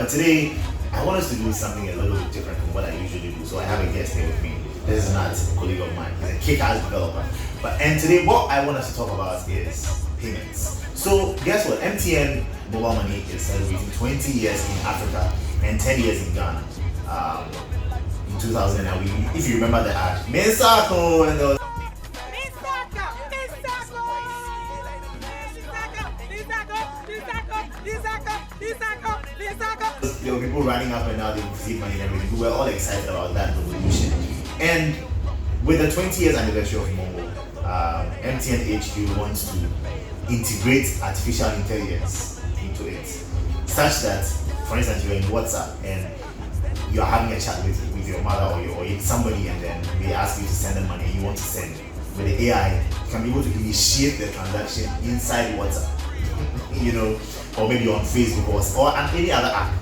But today, I want us to do something a little bit different from what I usually do. So I have a guest here with me. This is not a colleague of mine. He's a kick-ass developer. And today, what I want us to talk about is payments. So guess what? MTN Mobile Money is celebrating 20 years in Africa and 10 years in Ghana. In 2009, if you remember the ad, Mensako and those. There were people running up and down, they received money and everything. We were all excited about that revolution. And with the 20 years anniversary of MoMo, MTN HQ wants to integrate artificial intelligence into it, such that, for instance, you're in WhatsApp and you're having a chat with your mother or somebody, and then they ask you to send them money and you want to send. With the AI, you can be able to initiate the transaction inside WhatsApp, or maybe on Facebook or on any other app.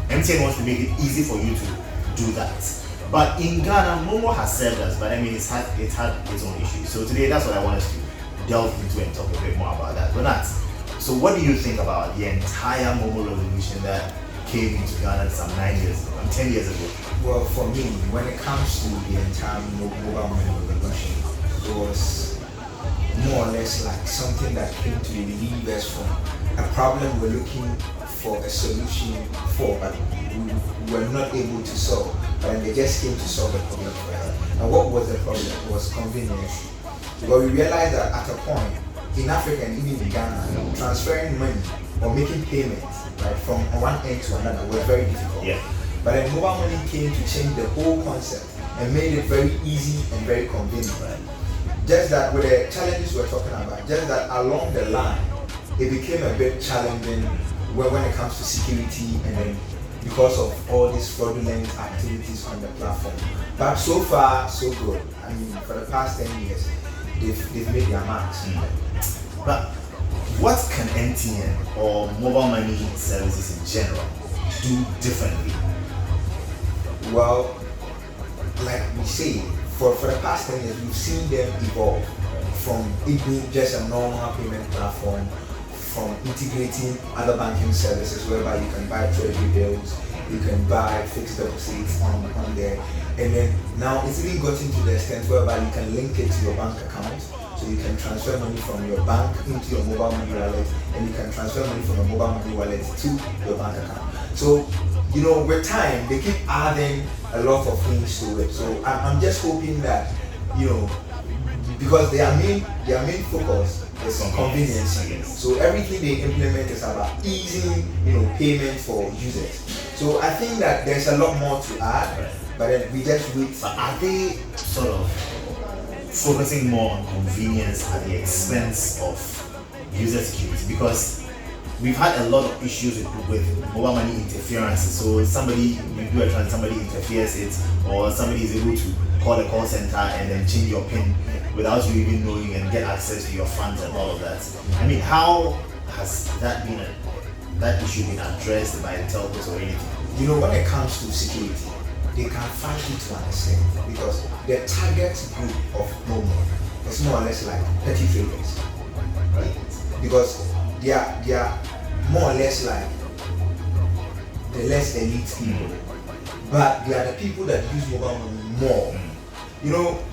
MTN wants to make it easy for you to do that. But in Ghana, MoMo has served us, but I mean, it's had its own issues. So today, that's what I want us to delve into and talk a bit more about that. But so what do you think about the entire MoMo revolution that came into Ghana some 10 years ago? Well, for me, when it comes to the entire mobile money revolution, it was more or less like something that came to relieve us from a problem we're looking for a solution for, but we were not able to solve. But they just came to solve the problem for us. And what was the problem? It was convenience. But we realized that at a point in Africa and even in Ghana, transferring money or making payments from one end to another was very difficult. Yeah. But then mobile money came to change the whole concept and made it very easy and very convenient. Just that with the challenges we're talking about, just that along the line, it became a bit challenging when it comes to security, and then because of all these fraudulent activities on the platform. But so far, so good. I mean, for the past 10 years, they've made their marks. But what can MTN or mobile money services in general do differently? Well, like we say, for the past 10 years, we've seen them evolve from it being just a normal payment platform, from integrating other banking services whereby you can buy treasury bills, you can buy fixed deposits on there, and then now it's even gotten to the extent whereby you can link it to your bank account, so you can transfer money from your bank into your mobile money wallet, and you can transfer money from your mobile money wallet to your bank account. So with time they keep adding a lot of things to it. So I'm just hoping that because their main focus is on convenience. So everything they implement is about easing payment for users. So I think that there's a lot more to add, but then we just wait. But are they sort of focusing more on convenience at the expense of user security? Because we've had a lot of issues with mobile money interferences. So you do a transaction, somebody interferes it, or somebody is able to call the call center and then change your PIN without you even knowing and get access to your funds and all of that. I mean, how has that issue been addressed by the telcos or anything? When it comes to security, they can fight it to an extent because the target group of MoMo is more or less like petty traders, right? Because they are more or less like the less elite people, but they are the people that use mobile money more.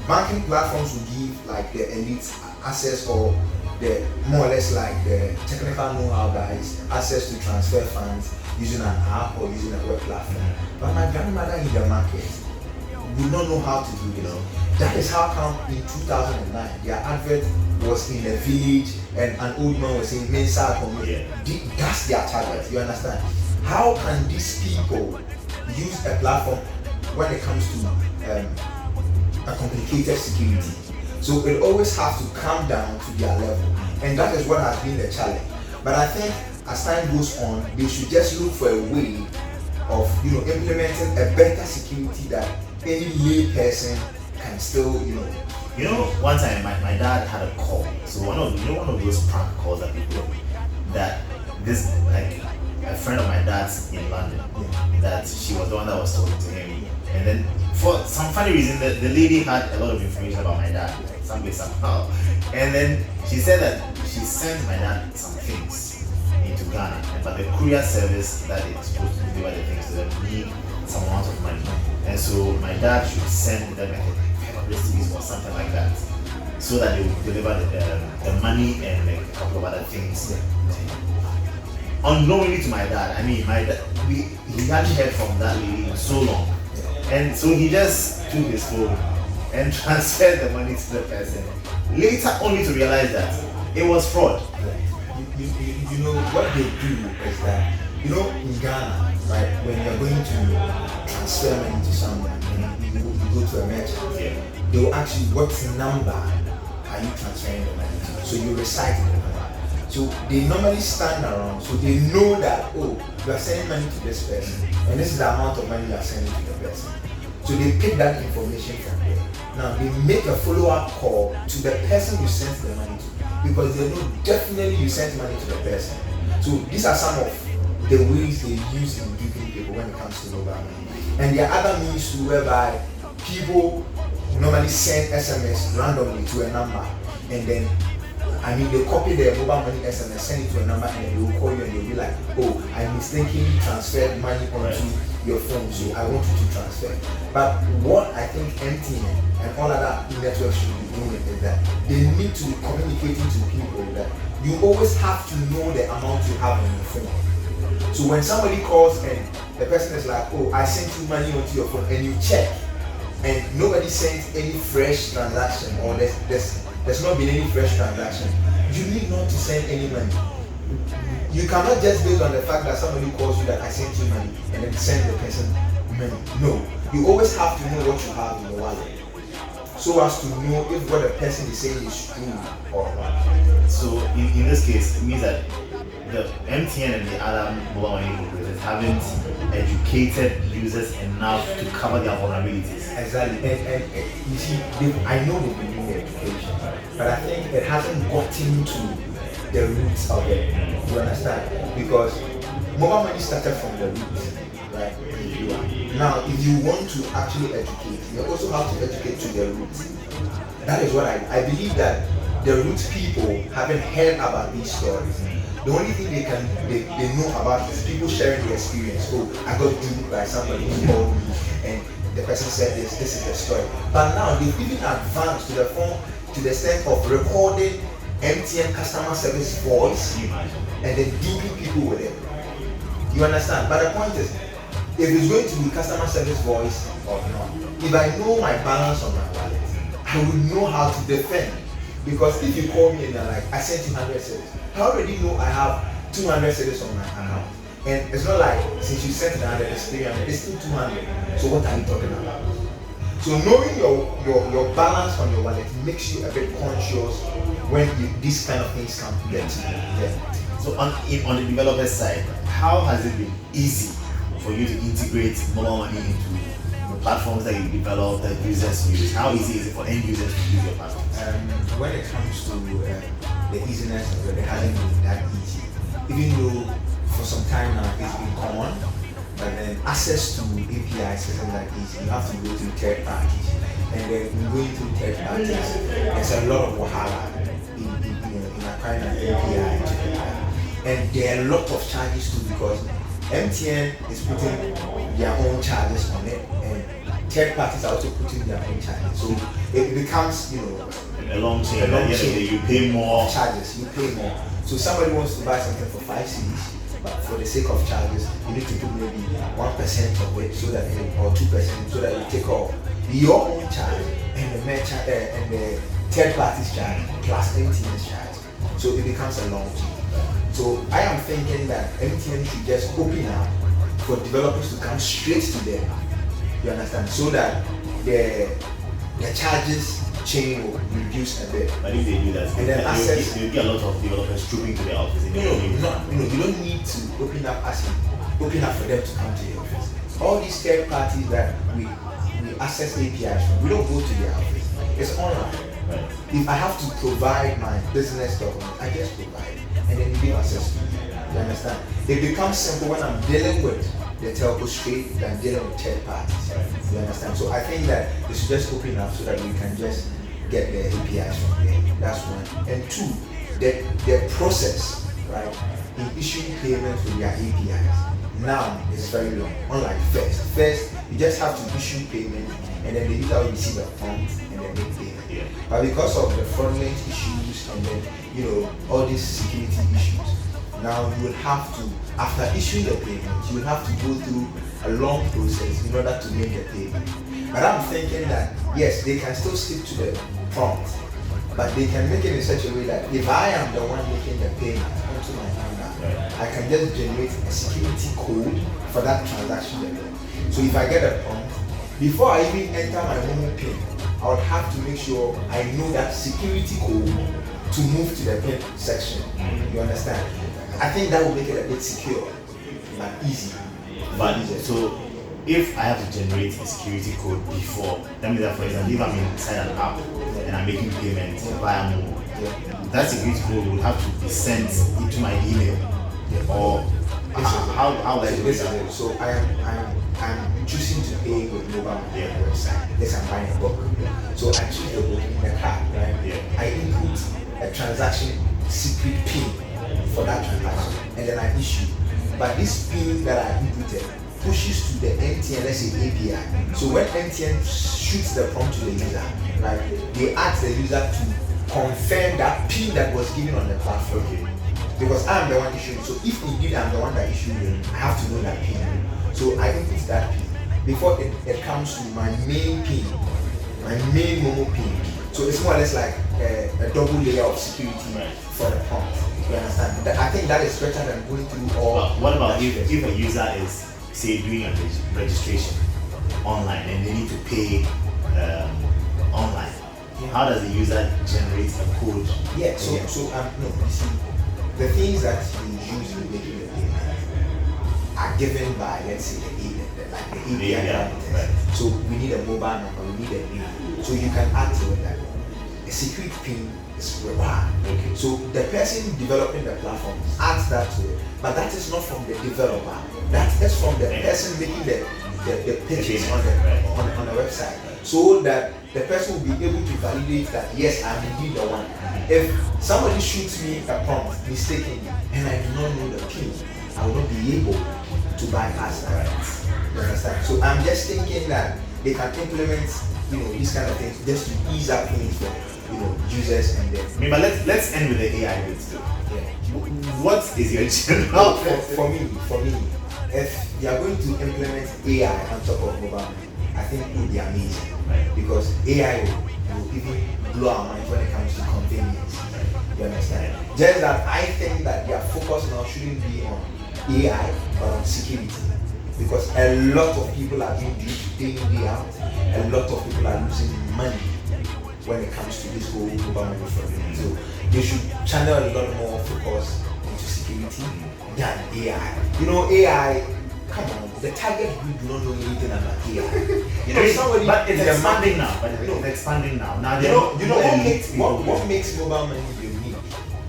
Banking platforms will give like the elite access, or the more or less like the technical know-how guys access to transfer funds using an app or using a web platform. But my grandmother in the market would not know how to do this. That is how come in 2009 their advert was in a village and an old man was saying Mensako. That's their target. You understand? How can these people use a platform when it comes to a complicated security? So it always has to come down to their level, and that is what has been the challenge. But I think as time goes on, they should just look for a way of implementing a better security that any lay person can still one time my dad had a call. So one of those prank calls that people that this like a friend of my dad's in London, that she was the one that was talking to him, and then for some funny reason the lady had a lot of information about my dad somehow, and then she said that she sent my dad some things into Ghana, but the courier service that is supposed to deliver the things to them need some amount of money, and so my dad should send them like 500 cedis or something like that, so that they will deliver the money and like a couple of other things. Unknowingly to my dad, I mean, my dad, he hadn't heard from that lady in so long, and so he just took his phone and transferred the money to the person. Later, only to realize that it was fraud. You know what they do is that, you know, in Ghana, right, when you're going to transfer money to someone, you go to a merchant, they will ask you what number are you transferring the money to. So you recite the number. So they normally stand around, so they know that, oh, you are sending money to this person, and this is the amount of money you are sending to the person. So they pick that information from there. Now they make a follow-up call to the person you sent the money to, because they know definitely you sent money to the person. So these are some of the ways they use in giving people when it comes to mobile money. And there are other means too, whereby people normally send SMS randomly to a number, and then they copy their mobile money SMS, send it to a number, and then they will call you and they'll be like, oh, I mistakenly transferred money onto your phone, so I want you to transfer. But what I think MTN and all other networks should be doing is that they need to be communicating to people that you always have to know the amount you have on your phone. So when somebody calls and the person is like, oh, I sent you money onto your phone, and you check, and nobody sends any fresh transaction, or there's not been any fresh transaction, you need not to send any money. You cannot just based on the fact that somebody calls you that I sent you money and then send the person money. No, you always have to know what you have in your wallet, so as to know if what the person is saying is true or not. So in this case, it means that the MTN and the other mobile money operators haven't educated users enough to cover their vulnerabilities. Exactly, and you see, I know they've been doing education, but I think it hasn't gotten to the roots of it. You understand? Because mobile money started from the roots, right? Now, if you want to actually educate, you also have to educate to the roots. That is what I believe, that the roots people haven't heard about these stories. The only thing they know about is people sharing their experience. Oh, I got duped by somebody who called me and the person said this is the story. But now they've even advanced to the extent of recording MTN customer service voice and then duping people with it. You understand? But the point is, if it's going to be customer service voice or not, if I know my balance on my wallet, I will know how to defend. Because if you call me and you're like, I sent you 100 cedis, I already know I have 200 cedis on my account. And it's not like, since you sent 100, it's 300, it's still 200. So what are you talking about? So knowing your balance on your wallet makes you a bit conscious when these kind of things come to get to you. Yeah. So on the developer side, how has it been easy for you to integrate mobile money into the platforms that you develop that users use? How easy is it for end users to use your platforms? When it comes to the easiness of it hasn't been that easy. Even though for some time now it's been common, but then access to APIs isn't that easy. You have to go through third parties, and then going through third parties, there's a lot of wahala in acquiring an API. And there are a lot of charges too, because MTN is putting their own charges on it, and third parties are also putting their own charges. So it becomes, a long chain. You pay more charges. You pay more. So somebody wants to buy something for 5 cedis, but for the sake of charges, you need to put maybe 1% of it, so that or 2%, so that you take off your own charge and the merchant and the third party's charge plus MTN's charge. So it becomes a long chain. So I am thinking that MTN should just open up for developers to come straight to them. You understand? So that the charges chain will reduce a bit. But if they do that, and then access, you'll get a lot of developers trooping to their office. You don't need to open up for them to come to your office. All these third parties that we access APIs from, we don't go to their office. It's online. Right. If I have to provide my business document, I just provide, and then you give access to it. You understand? It becomes simple when I'm dealing with the telco straight than dealing with third parties. You understand? So I think that they should just open up so that we can just get the APIs from there. That's one. And two, the process, right? in issuing payments with their APIs. Now it's very long. Unlike first you just have to issue payment and then the user will receive a prompt and then make payment. Yeah. But because of the fraudulent issues and then all these security issues, now you will have to, after issuing the payment, you will have to go through a long process in order to make the payment. But I'm thinking that yes, they can still stick to the prompt, but they can make it in such a way that if I am the one making the payment onto my account, I can just generate a security code for that transaction level. So if I get a prompt, before I even enter my MoMo PIN, I would have to make sure I know that security code to move to the PIN section. You understand? I think that will make it a bit secure and easy. But so if I have to generate a security code before, that means that for example, if I'm inside an app and I'm making payments via MoMo, that security code would have to be sent into my email, or how like this is it. So I'm choosing to pay with mobile money on the website. Yes, I'm buying a book. So I choose the book in the card, right? Yeah. I input a transaction secret PIN for that transaction, and then I issue. But this PIN that I inputted pushes to the MTN, let's say API. So when MTN shoots the prompt to the user, right, they ask the user to confirm that PIN that was given on the platform. Okay. Because I'm the one issuing. So if indeed I'm the one that issued it, I have to know that PIN. So I input that PIN before it comes to my main PIN, my main MoMo PIN. So it's more or less like a double layer of security for the prompt. You understand? I think that is better than going through all. What about if a user is, say, doing a registration online and they need to pay online? How does the user generate a code? Yeah, no, you see, the things that you use in making the payment are given by, let's say, the API. Right. So we need a mobile number, we need a name. So you can add to it that a secret PIN is required. Okay. So the person developing the platform adds that to it, but that is not from the developer. That is from the person making the purchase on the website. So that the person will be able to validate that yes, I'm indeed the one. If somebody shoots me a prompt mistakenly and I do not know the PIN, I will not be able to bypass that. You understand? So I'm just thinking that they can implement these kind of things just to ease up things for users and them. I mean, but let's end with the AI bit too. Yeah. What is your general? For me, if you are going to implement AI on top of mobile money, I think it would be amazing. Right. Because AI will even blow our minds when it comes to convenience. You understand? Just that I think that their focus now shouldn't be on AI but on security. Because a lot of people are being duped day in, day out. A lot of people are losing money when it comes to this whole mobile money fraud. So they should channel a lot more focus into security than AI. AI, come on, the target group do not know anything about AI. Somebody, but it's expanding now. But it's expanding now. Now what makes mobile money unique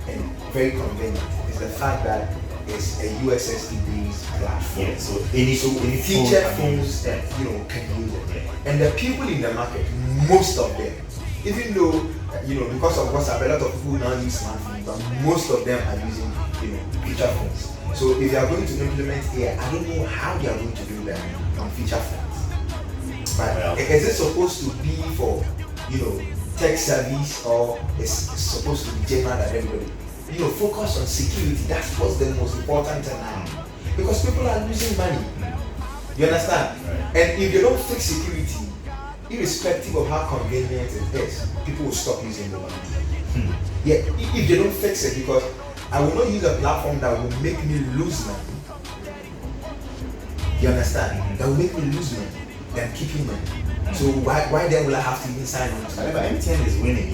and very convenient is the fact that it's a USSD based platform. Yeah, so any featured phones that can use it. And the people in the market, most of them, even though because of WhatsApp, a lot of people now use smartphones, but most of them are using feature phones. So if you are going to implement AI, I don't know how they are going to do that on feature phones. But is it supposed to be for tech service, or is supposed to be general that everybody focus on security? That's what's the most important thing now, because people are losing money. You understand? Right. And if they don't fix security, irrespective of how convenient it is, people will stop using mobile money. Yeah, if they don't fix it, because I will not use a platform that will make me lose money. You understand? That will make me lose money than keeping money. So why then will I have to even sign on to that? But MTN is winning,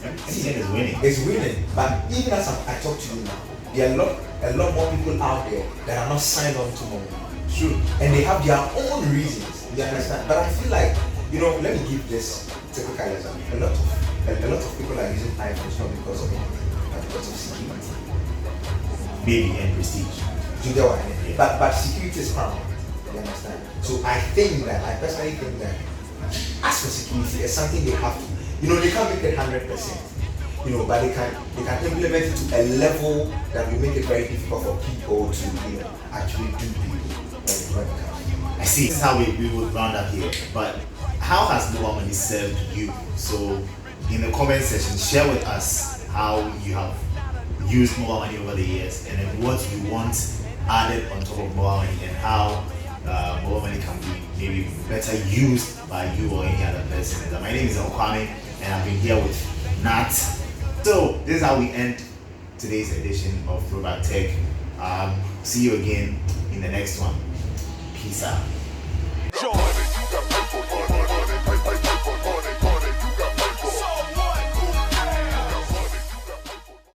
MTN is winning. It's winning, but even as I talk to you now, there are a lot more people out there that are not signed on to MoMo. True. And they have their own reasons. You understand? But I feel like, let me give this typical example. A lot of people are using iPhones not because of anything, but because of security. Baby and prestige. You get what I mean? Yeah. But security is paramount. You understand? So I personally think that as for security, it's something they have to. They can't make it 100%. but they can implement it to a level that will make it very difficult for people to actually do people when it comes. I see. This is how we would round up here. But how has mobile money served you? So in the comment section, share with us how you have used mobile money over the years, and then what you want added on top of mobile money, and how mobile money can be maybe better used by you or any other person. My name is ElQuamie, and I've been here with Nat. So this is how we end today's edition of Throwback Tech. See you again in the next one. Peace out.